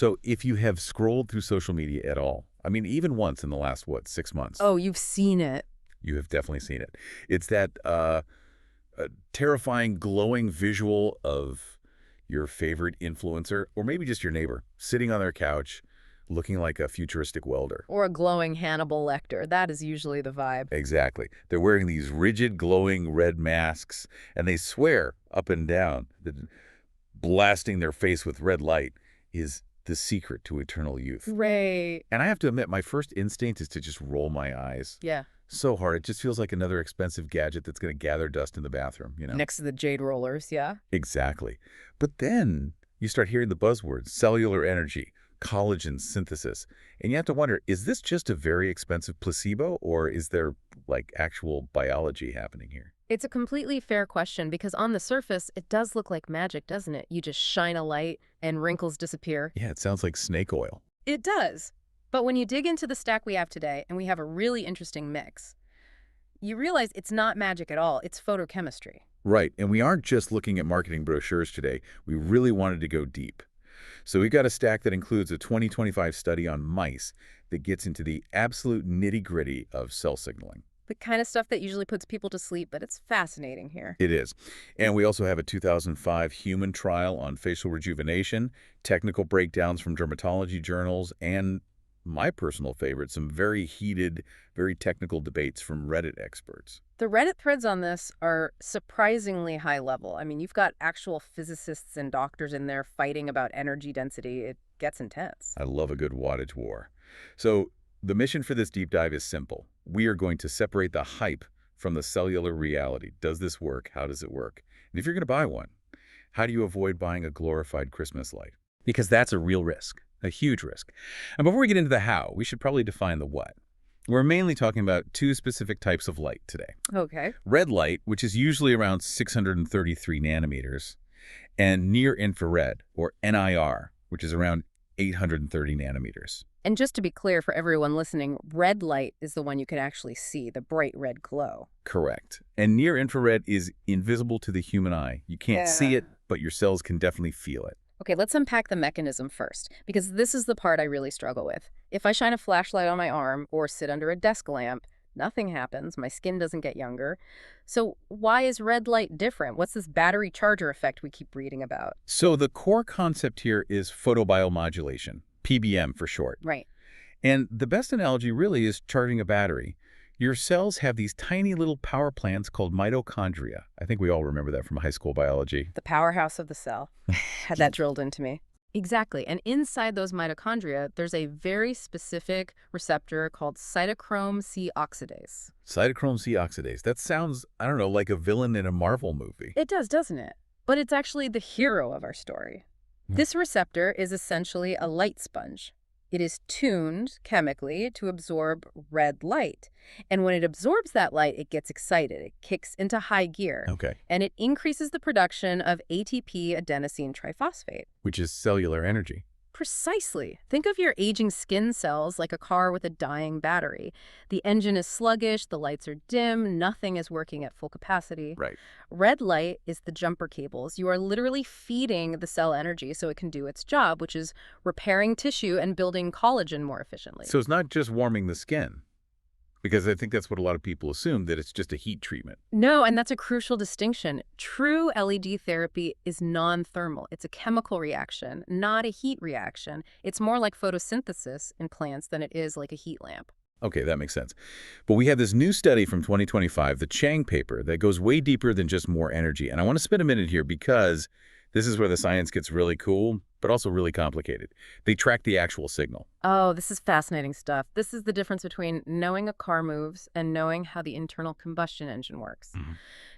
So if you have scrolled through social media at all, I mean, even once in the last, what, 6 months, Oh, you've seen it. you have definitely seen it. It's that terrifying, glowing visual of your favorite influencer, or maybe just your neighbor, sitting on their couch, looking like a futuristic welder. Or a glowing Hannibal Lecter. That is usually the vibe. Exactly. They're wearing these rigid, glowing red masks, and they swear up and down that blasting their face with red light is the secret to eternal youth. Right. And I have to admit, my first instinct is to just roll my eyes. Yeah. So hard. It just feels like another expensive gadget that's going to gather dust in the bathroom, Next to the jade rollers, yeah. Exactly. But then you start hearing the buzzwords, cellular energy, collagen synthesis, and you have to wonder, is this just a very expensive placebo, or is there, like, actual biology happening here? It's a completely fair question because on the surface, it does look like magic, doesn't it? You just shine a light and wrinkles disappear. Yeah, it sounds like snake oil. It does. But when you dig into the stack we have today, and we have a really interesting mix, you realize it's not magic at all. It's photochemistry. Right, and we aren't just looking at marketing brochures today. We really wanted to go deep. So we've got a stack that includes a 2025 study on mice that gets into the absolute nitty-gritty of cell signaling. The kind of stuff that usually puts people to sleep, but it's fascinating here. It is. And we also have a 2005 human trial on facial rejuvenation, technical breakdowns from dermatology journals, and my personal favorite, some very heated, very technical debates from Reddit experts. The Reddit threads on this are surprisingly high level. I mean, you've got actual physicists and doctors in there fighting about energy density. It gets intense. I love a good wattage war. So the mission for this deep dive is simple. We are going to separate the hype from the cellular reality. Does this work? How does it work? And if you're going to buy one, how do you avoid buying a glorified Christmas light? Because that's a real risk, a huge risk. And before we get into the how, we should probably define the what. We're mainly talking about two specific types of light today. Okay. Red light, which is usually around 633 nanometers, and near infrared, or NIR, which is around 830 nanometers. And just to be clear for everyone listening, red light is the one you can actually see, the bright red glow. Correct. And near infrared is invisible to the human eye. You can't see it, but your cells can definitely feel it. Okay, let's unpack the mechanism first, because this is the part I really struggle with. If I shine a flashlight on my arm or sit under a desk lamp, nothing happens. My skin doesn't get younger. So why is red light different? What's this battery charger effect we keep reading about? So the core concept here is photobiomodulation, PBM for short. Right. And the best analogy really is charging a battery. Your cells have these tiny little power plants called mitochondria. I think we all remember that from high school biology. The powerhouse of the cell. Had that drilled into me. Exactly. And inside those mitochondria, there's a very specific receptor called cytochrome C oxidase. Cytochrome C oxidase. That sounds, I don't know, like a villain in a Marvel movie. It does, doesn't it? But it's actually the hero of our story. This receptor is essentially a light sponge. It is tuned chemically to absorb red light. And when it absorbs that light, it gets excited. It kicks into high gear. Okay. And it increases the production of ATP adenosine triphosphate. Which is cellular energy. Precisely. Think of your aging skin cells like a car with a dying battery. The engine is sluggish, the lights are dim, nothing is working at full capacity. Right. Red light is the jumper cables. You are literally feeding the cell energy so it can do its job, which is repairing tissue and building collagen more efficiently. So it's not just warming the skin. Because I think that's what a lot of people assume, that it's just a heat treatment. No, and that's a crucial distinction. True LED therapy is non-thermal. It's a chemical reaction, not a heat reaction. It's more like photosynthesis in plants than it is like a heat lamp. Okay, that makes sense. But we have this new study from 2025, the Chang paper, that goes way deeper than just more energy. And I want to spend a minute here because this is where the science gets really cool, but also really complicated. They track the actual signal. Oh, this is fascinating stuff. This is the difference between knowing a car moves and knowing how the internal combustion engine works.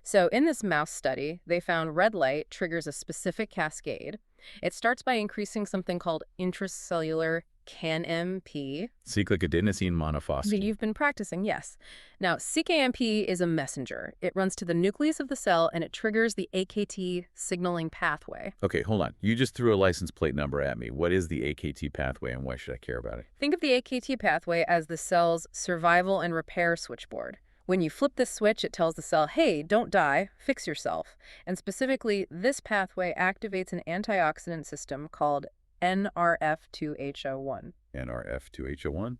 So in this mouse study, they found red light triggers a specific cascade. It starts by increasing something called intracellular CANMP. Cyclic adenosine monophosphate. You've been practicing, yes. Now, CKMP is a messenger. It runs to the nucleus of the cell and it triggers the AKT signaling pathway. Okay, hold on. You just threw a license plate number at me. What is the AKT pathway and why should I care about it? Think of the AKT pathway as the cell's survival and repair switchboard. When you flip this switch, it tells the cell, hey, don't die, fix yourself. And specifically, this pathway activates an antioxidant system called NRF2H01. NRF2H01.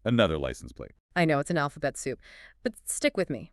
Another license plate. I know, it's an alphabet soup, but stick with me.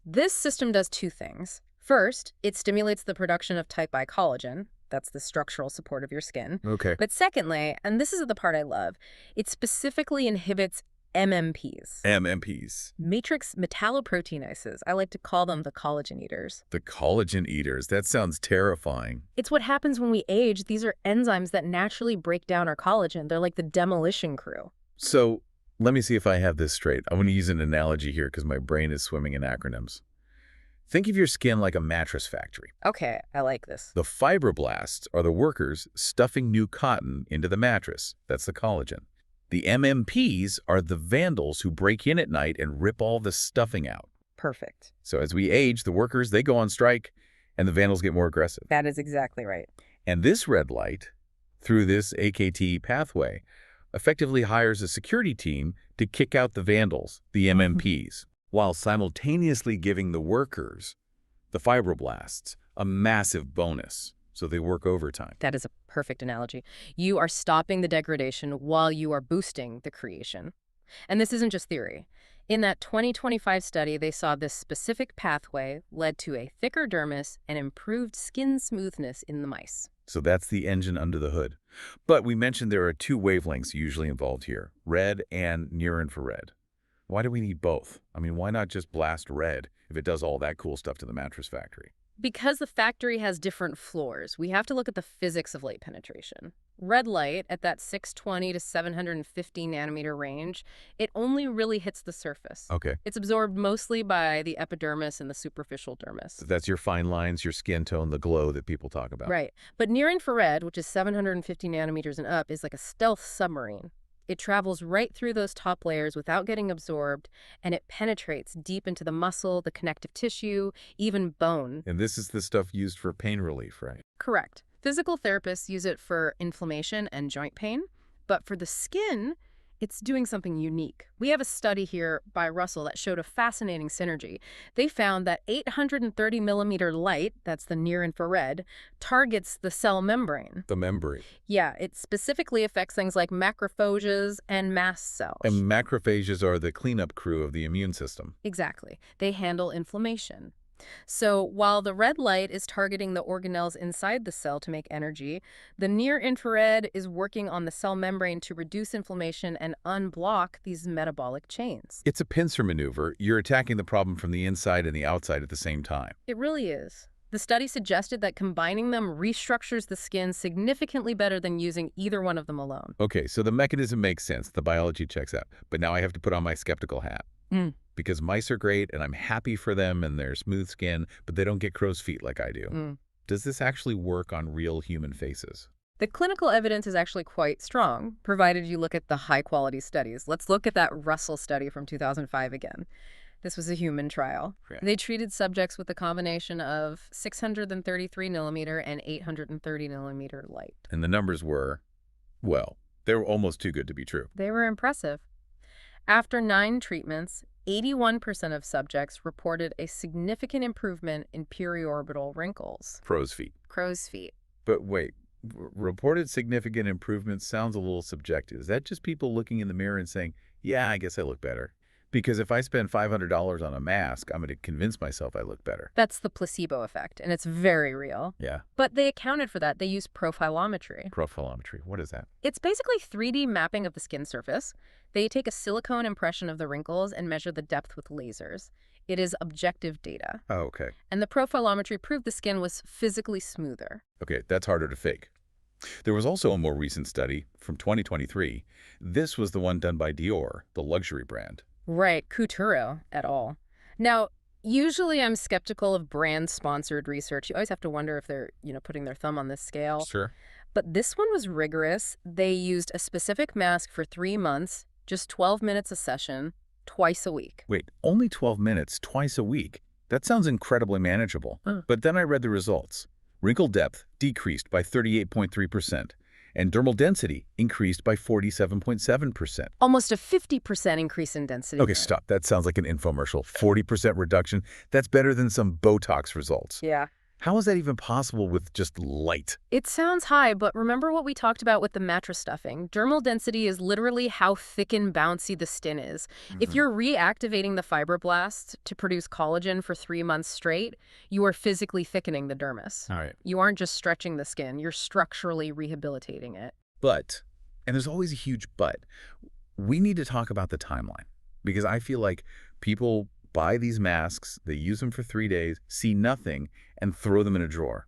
This system does two things. First, it stimulates the production of type I collagen. That's the structural support of your skin. Okay. But secondly, and this is the part I love, it specifically inhibits MMPs. MMPs. Matrix metalloproteinases. I like to call them the collagen eaters. The collagen eaters. That sounds terrifying. It's what happens when we age. These are enzymes that naturally break down our collagen. They're like the demolition crew. So let me see if I have this straight. I want to use an analogy here because my brain is swimming in acronyms. Think of your skin like a mattress factory. Okay, I like this. The fibroblasts are the workers stuffing new cotton into the mattress. That's the collagen. The MMPs are the vandals who break in at night and rip all the stuffing out. Perfect. So as we age, the workers, they go on strike, and the vandals get more aggressive. That is exactly right. And this red light, through this AKT pathway, effectively hires a security team to kick out the vandals, the MMPs, while simultaneously giving the workers, the fibroblasts, a massive bonus. So they work overtime. That is a perfect analogy. You are stopping the degradation while you are boosting the creation. And this isn't just theory. In that 2025 study, they saw this specific pathway led to a thicker dermis and improved skin smoothness in the mice. So that's the engine under the hood. But we mentioned there are two wavelengths usually involved here, red and near-infrared. Why do we need both? I mean, why not just blast red if it does all that cool stuff to the mattress factory? Because the factory has different floors, we have to look at the physics of light penetration. Red light at that 620 to 750 nanometer range, it only really hits the surface. Okay. It's absorbed mostly by the epidermis and the superficial dermis. So that's your fine lines, your skin tone, the glow that people talk about. Right. But near infrared, which is 750 nanometers and up, is like a stealth submarine. It travels right through those top layers without getting absorbed, and it penetrates deep into the muscle, the connective tissue, even bone. And this is the stuff used for pain relief, right? Correct. Physical therapists use it for inflammation and joint pain, but for the skin, it's doing something unique. We have a study here by Russell that showed a fascinating synergy. They found that 830 millimeter light, that's the near-infrared, targets the cell membrane. The membrane. Yeah, it specifically affects things like macrophages and mast cells. And macrophages are the cleanup crew of the immune system. Exactly. They handle inflammation. So while the red light is targeting the organelles inside the cell to make energy, the near-infrared is working on the cell membrane to reduce inflammation and unblock these metabolic chains. It's a pincer maneuver. You're attacking the problem from the inside and the outside at the same time. It really is. The study suggested that combining them restructures the skin significantly better than using either one of them alone. Okay, so the mechanism makes sense. The biology checks out. But now I have to put on my skeptical hat. Because mice are great, and I'm happy for them and their smooth skin, but they don't get crow's feet like I do. Does this actually work on real human faces? The clinical evidence is actually quite strong, provided you look at the high-quality studies. Let's look at that Russell study from 2005 again. This was a human trial. Okay. They treated subjects with a combination of 633 millimeter and 830 millimeter light. And the numbers were, well, they were almost too good to be true. They were impressive. After 9 treatments, 81% of subjects reported a significant improvement in periorbital wrinkles. Crow's feet. Crow's feet. But wait, reported significant improvement sounds a little subjective. Is that just people looking in the mirror and saying, yeah, I guess I look better? Because if I spend $500 on a mask, I'm going to convince myself I look better. That's the placebo effect, and it's very real. Yeah. But they accounted for that. They used profilometry. Profilometry. What is that? It's basically 3D mapping of the skin surface. They take a silicone impression of the wrinkles and measure the depth with lasers. It is objective data. Oh, okay. And the profilometry proved the skin was physically smoother. Okay, that's harder to fake. There was also a more recent study from 2023. This was the one done by Dior, the luxury brand. Right, Couture et al. Now, usually I'm skeptical of brand-sponsored research. You always have to wonder if they're, putting their thumb on the scale. Sure. But this one was rigorous. They used a specific mask for 3 months, just 12 minutes a session, twice a week. Wait, only 12 minutes, twice a week? That sounds incredibly manageable. But then I read the results. Wrinkle depth decreased by 38.3%, and dermal density increased by 47.7%. Almost a 50% increase in density. Okay, stop. That sounds like an infomercial. 40% reduction. That's better than some Botox results. Yeah. How is that even possible with just light? It sounds high, but remember what we talked about with the mattress stuffing. Dermal density is literally how thick and bouncy the skin is. If Hmm. you're reactivating the fibroblasts to produce collagen for 3 months straight, you are physically thickening the dermis. All right. You aren't just stretching the skin, you're structurally rehabilitating it. But, and there's always a huge but, we need to talk about the timeline because I feel like people buy these masks, they use them for 3 days, see nothing, and throw them in a drawer.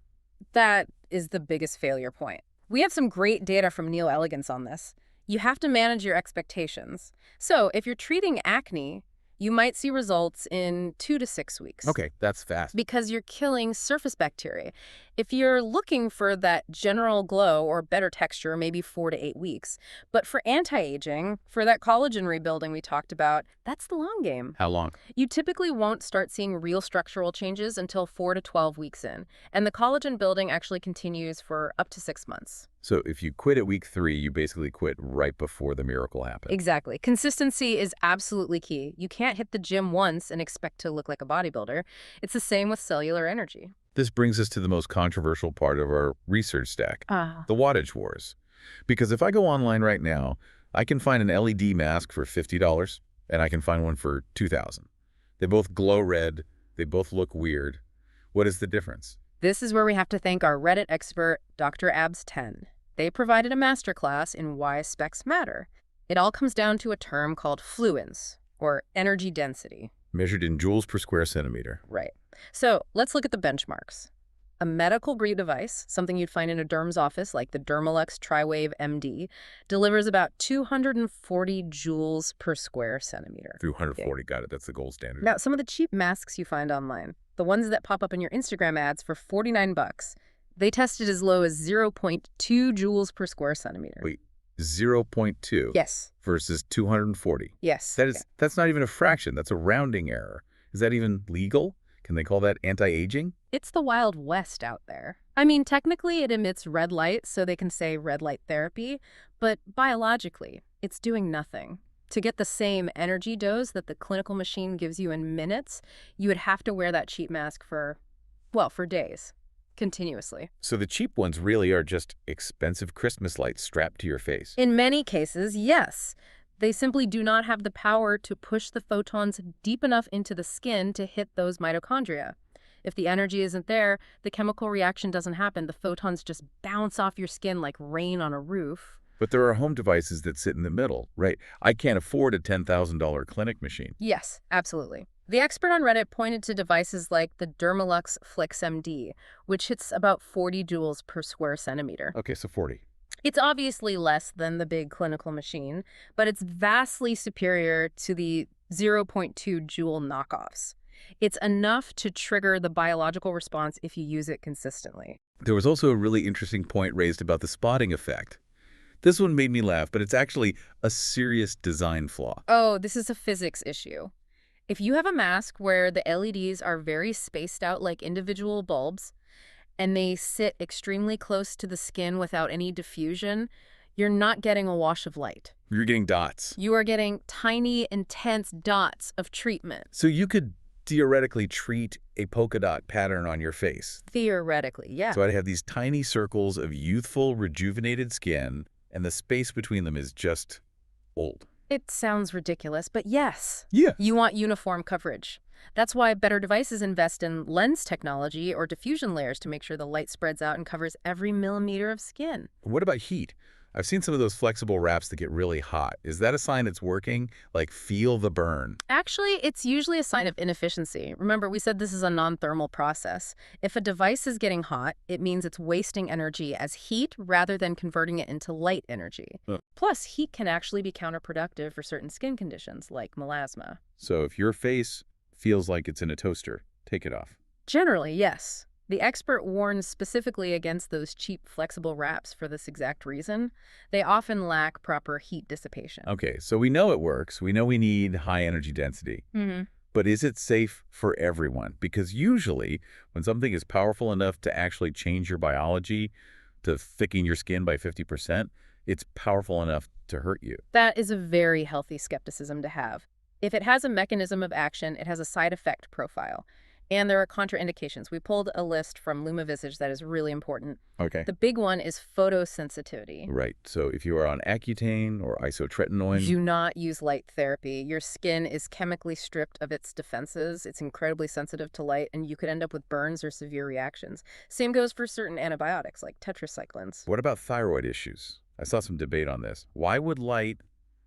That is the biggest failure point. We have some great data from Neo Elegance on this. You have to manage your expectations. So, if you're treating acne, you might see results in 2 to 6 weeks. Okay, that's fast. Because you're killing surface bacteria. If you're looking for that general glow or better texture, maybe 4 to 8 weeks. But for anti-aging, for that collagen rebuilding we talked about, that's the long game. How long? You typically won't start seeing real structural changes until 4 to 12 weeks in. And the collagen building actually continues for up to 6 months. So if you quit at week 3, you basically quit right before the miracle happened. Exactly. Consistency is absolutely key. You can't hit the gym once and expect to look like a bodybuilder. It's the same with cellular energy. This brings us to the most controversial part of our research stack, the wattage wars. Because if I go online right now, I can find an LED mask for $50 and I can find one for $2,000. They both glow red. They both look weird. What is the difference? This is where we have to thank our Reddit expert, Dr. Abs10. They provided a masterclass in why specs matter. It all comes down to a term called fluence, or energy density. Measured in joules per square centimeter. Right. So let's look at the benchmarks. A medical-grade device, something you'd find in a derm's office like the Dermalux TriWave MD, delivers about 240 joules per square centimeter. 240, got it. That's the gold standard. Now, some of the cheap masks you find online, the ones that pop up in your Instagram ads for $49, they tested as low as 0.2 joules per square centimeter. Wait, 0.2 Yes. versus 240. Yes. That's not even a fraction. That's a rounding error. Is that even legal? Can they call that anti-aging? It's the Wild West out there. I mean, technically it emits red light, so they can say red light therapy, but biologically, it's doing nothing. To get the same energy dose that the clinical machine gives you in minutes, you would have to wear that cheap mask for days, continuously. So the cheap ones really are just expensive Christmas lights strapped to your face. In many cases, yes. They simply do not have the power to push the photons deep enough into the skin to hit those mitochondria. If the energy isn't there, the chemical reaction doesn't happen. The photons just bounce off your skin like rain on a roof. But there are home devices that sit in the middle, right? I can't afford a $10,000 clinic machine. Yes, absolutely. The expert on Reddit pointed to devices like the Dermalux Flix MD, which hits about 40 joules per square centimeter. Okay, so 40. It's obviously less than the big clinical machine, but it's vastly superior to the 0.2 joule knockoffs. It's enough to trigger the biological response if you use it consistently. There was also a really interesting point raised about the spotting effect. This one made me laugh, but it's actually a serious design flaw. Oh, this is a physics issue. If you have a mask where the LEDs are very spaced out like individual bulbs, and they sit extremely close to the skin without any diffusion, you're not getting a wash of light. You're getting dots. You are getting tiny, intense dots of treatment. So you could theoretically treat a polka dot pattern on your face. Theoretically, yeah. So I'd have these tiny circles of youthful, rejuvenated skin, and the space between them is just old. It sounds ridiculous, but yes. Yeah. You want uniform coverage. That's why better devices invest in lens technology or diffusion layers to make sure the light spreads out and covers every millimeter of skin. What about heat? I've seen some of those flexible wraps that get really hot. Is that a sign it's working? Like, feel the burn. Actually, it's usually a sign of inefficiency. Remember, we said this is a non-thermal process. If a device is getting hot, it means it's wasting energy as heat rather than converting it into light energy. Plus, heat can actually be counterproductive for certain skin conditions, like melasma. So if your face feels like it's in a toaster, take it off. Generally, yes. The expert warns specifically against those cheap, flexible wraps for this exact reason. They often lack proper heat dissipation. Okay, so we know it works. We know we need high energy density. But is it safe for everyone? Because usually, when something is powerful enough to actually change your biology, to thicken your skin by 50%, it's powerful enough to hurt you. That is a very healthy skepticism to have. If it has a mechanism of action, it has a side effect profile. And there are contraindications. We pulled a list from LumaVisage that is really important. Okay. The big one is photosensitivity. Right. So if you are on Accutane or isotretinoin, Do not use light therapy. Your skin is chemically stripped of its defenses. It's incredibly sensitive to light, and you could end up with burns or severe reactions. Same goes for certain antibiotics like tetracyclines. what about thyroid issues? I saw some debate on this. Why would light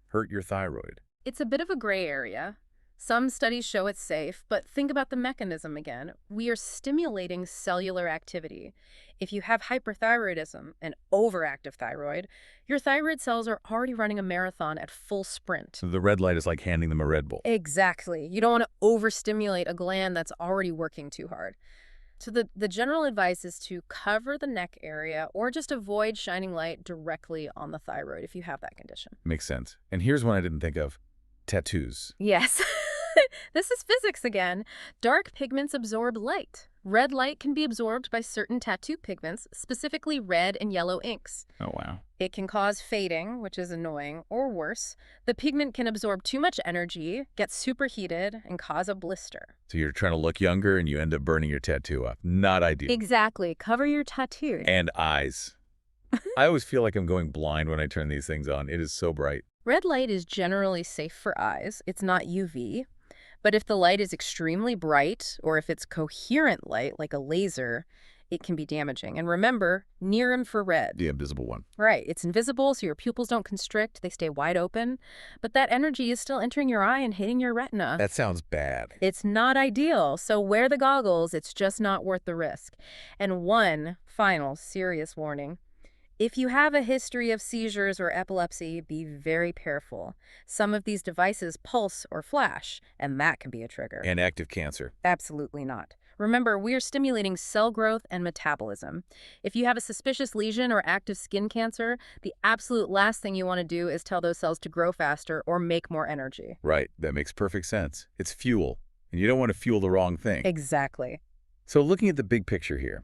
hurt your thyroid? It's a bit of a gray area. Some studies show it's safe, but think about the mechanism again. We are stimulating cellular activity. If you have hyperthyroidism, an overactive thyroid, your thyroid cells are already running a marathon at full sprint. The red light is like handing them a Red Bull. Exactly. You don't want to overstimulate a gland that's already working too hard. So the general advice is to cover the neck area or just avoid shining light directly on the thyroid if you have that condition. Makes sense. And here's one I didn't think of. Tattoos. Yes. This is physics again. Dark pigments absorb light. Red light can be absorbed by certain tattoo pigments, specifically red and yellow inks. Oh, wow. It can cause fading, which is annoying, or worse. The pigment can absorb too much energy, get superheated, and cause a blister. So you're trying to look younger and you end up burning your tattoo up. Not ideal. Exactly. Cover your tattoos. And eyes. I always feel like I'm going blind when I turn these things on. It is so bright. Red light is generally safe for eyes. It's not UV. But if the light is extremely bright, or if it's coherent light, like a laser, it can be damaging. And remember, near infrared. The invisible one. Right. It's invisible, so your pupils don't constrict. They stay wide open. But that energy is still entering your eye and hitting your retina. That sounds bad. It's not ideal. So wear the goggles. It's just not worth the risk. And one final serious warning. If you have a history of seizures or epilepsy, be very careful. Some of these devices pulse or flash, and that can be a trigger. And active cancer. Absolutely not. Remember, we are stimulating cell growth and metabolism. If you have a suspicious lesion or active skin cancer, the absolute last thing you want to do is tell those cells to grow faster or make more energy. Right. That makes perfect sense. It's fuel. And you don't want to fuel the wrong thing. Exactly. So looking at the big picture here,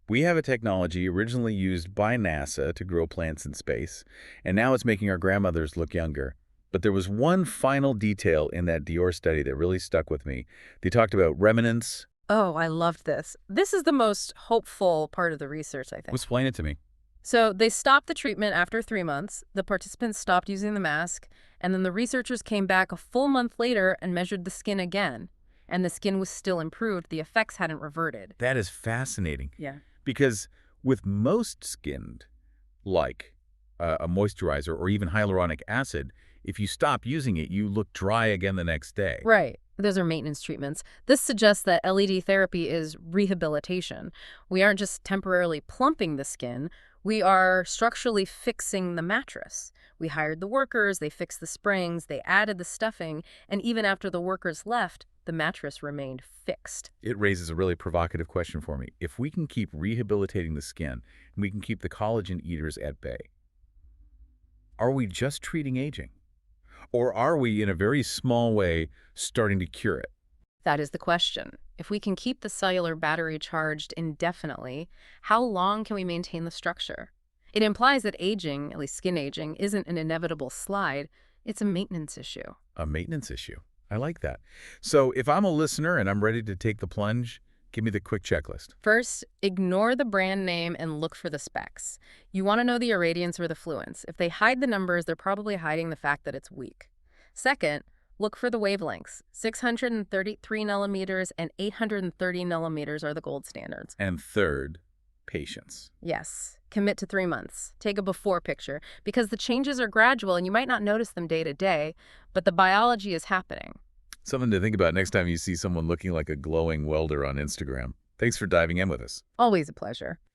we have a technology originally used by NASA to grow plants in space, and now it's making our grandmothers look younger. But there was one final detail in that Dior study that really stuck with me. They talked about remnants. Oh, I loved this. This is the most hopeful part of the research, I think. Explain it to me. So they stopped the treatment after 3 months. The participants stopped using the mask, and then the researchers came back a full month later and measured the skin again. And the skin was still improved. The effects hadn't reverted. That is fascinating. Yeah. Because with most skinned, like a moisturizer or even hyaluronic acid, if you stop using it, you look dry again the next day. Right. Those are maintenance treatments. This suggests that LED therapy is rehabilitation. We aren't just temporarily plumping the skin. We are structurally fixing the mattress. We hired the workers, they fixed the springs, they added the stuffing, and even after the workers left, the mattress remained fixed. It raises a really provocative question for me. If we can keep rehabilitating the skin, and we can keep the collagen eaters at bay, are we just treating aging? Or are we, in a very small way, starting to cure it? That is the question. If we can keep the cellular battery charged indefinitely, how long can we maintain the structure? It implies that aging, at least skin aging, isn't an inevitable slide. It's a maintenance issue. A maintenance issue. I like that. So if I'm a listener and I'm ready to take the plunge, give me the quick checklist. First, ignore the brand name and look for the specs. You want to know the irradiance or the fluence. If they hide the numbers, they're probably hiding the fact that it's weak. Second, look for the wavelengths. 633 nanometers and 830 nanometers are the gold standards. And third, patience. Yes. Commit to 3 months. Take a before picture, because the changes are gradual and you might not notice them day to day, but the biology is happening. Something to think about next time you see someone looking like a glowing welder on Instagram. Thanks for diving in with us. Always a pleasure.